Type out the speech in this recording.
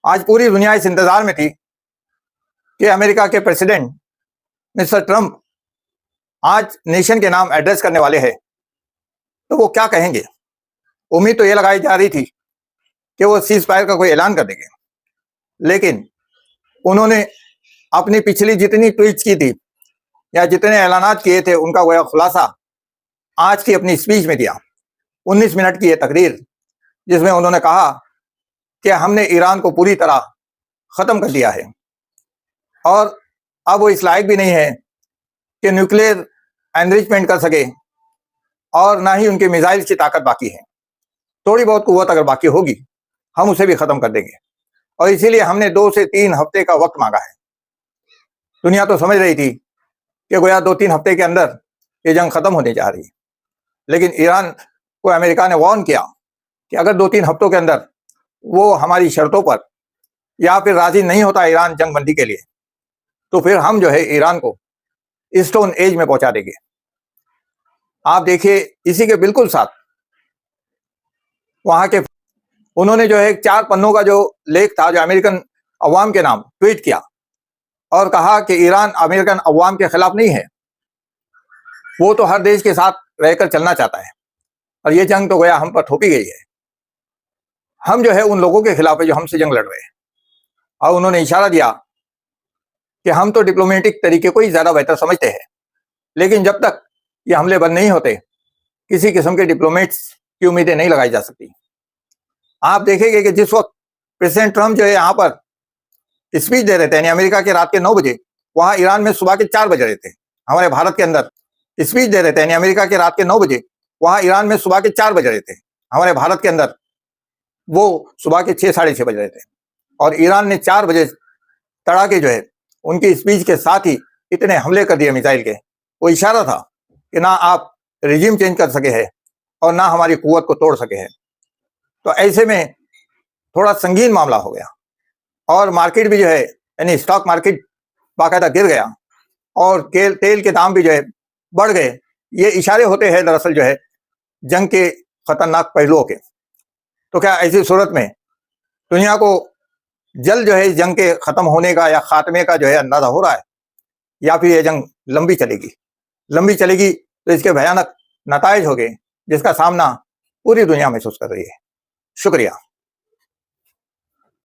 आज पूरी दुनिया इस इंतजार में थी कि अमेरिका के प्रेसिडेंट मिस्टर ट्रंप आज नेशन के नाम एड्रेस करने वाले हैं, तो वो क्या कहेंगे। उम्मीद तो ये लगाई जा रही थी कि वो सीज फायर का कोई ऐलान कर देंगे, लेकिन उन्होंने अपनी पिछली जितनी ट्वीट्स की थी या जितने ऐलानात किए थे उनका वह खुलासा आज की अपनी स्पीच में दिया। 19 मिनट की यह तकरीर जिसमें उन्होंने कहा कि हमने ईरान को पूरी तरह ख़त्म कर दिया है और अब वो इस लायक भी नहीं है कि न्यूक्लियर एनरिचमेंट कर सके और ना ही उनके मिसाइल की ताकत बाकी है। थोड़ी बहुत कुव्वत अगर बाकी होगी हम उसे भी ख़त्म कर देंगे और इसीलिए हमने 2 से 3 हफ्ते का वक्त मांगा है। दुनिया तो समझ रही थी कि गोया 2-3 हफ्ते के अंदर ये जंग ख़त्म होने जा रही है, लेकिन ईरान को अमेरिका ने वार्न किया कि अगर 2-3 हफ्तों के अंदर वो हमारी शर्तों पर या फिर राजी नहीं होता ईरान जंग बंदी के लिए, तो फिर हम जो है ईरान को स्टोन एज में पहुंचा देंगे। आप देखिए, इसी के बिल्कुल साथ वहां के उन्होंने जो है 4 पन्नों का जो लेख था जो अमेरिकन अवाम के नाम ट्वीट किया और कहा कि ईरान अमेरिकन अवाम के खिलाफ नहीं है, वो तो हर देश के साथ रहकर चलना चाहता है और ये जंग तो गोया हम पर थोपी गई है। हम जो है उन लोगों के खिलाफ है जो हमसे जंग लड़ रहे हैं। और उन्होंने इशारा दिया कि हम तो डिप्लोमेटिक तरीके को ही ज्यादा बेहतर समझते हैं, लेकिन जब तक ये हमले बंद नहीं होते किसी किस्म के डिप्लोमेट्स की उम्मीदें नहीं लगाई जा सकती। आप देखेंगे कि जिस वक्त प्रेसिडेंट ट्रंप जो है यहाँ पर स्पीच दे रहे थे यानी अमेरिका के रात के 9 बजे, वहां ईरान में सुबह के 4 बज रहे थे। हमारे भारत के अंदर स्पीच दे रहे थे यानी अमेरिका के रात के 9 बजे, वहां ईरान में सुबह के 4 बज रहे थे। हमारे भारत के अंदर वो सुबह के 6 साढ़े 6 बज रहे थे और ईरान ने 4 बजे तड़ाके जो है उनकी स्पीच के साथ ही इतने हमले कर दिए मिसाइल के। वो इशारा था कि ना आप रिजीम चेंज कर सके हैं और ना हमारी कुव्वत को तोड़ सके हैं। तो ऐसे में थोड़ा संगीन मामला हो गया और मार्केट भी जो है यानी स्टॉक मार्केट बाकायदा गिर गया और तेल के दाम भी जो है बढ़ गए। ये इशारे होते हैं दरअसल जो है जंग के खतरनाक पहलुओं के। तो क्या ऐसी सूरत में दुनिया को जल्द जो है इस जंग के खत्म होने का या खात्मे का जो है अंदाजा हो रहा है, या फिर यह जंग लंबी चलेगी तो इसके भयानक नताइज होंगे जिसका सामना पूरी दुनिया महसूस कर रही है। शुक्रिया।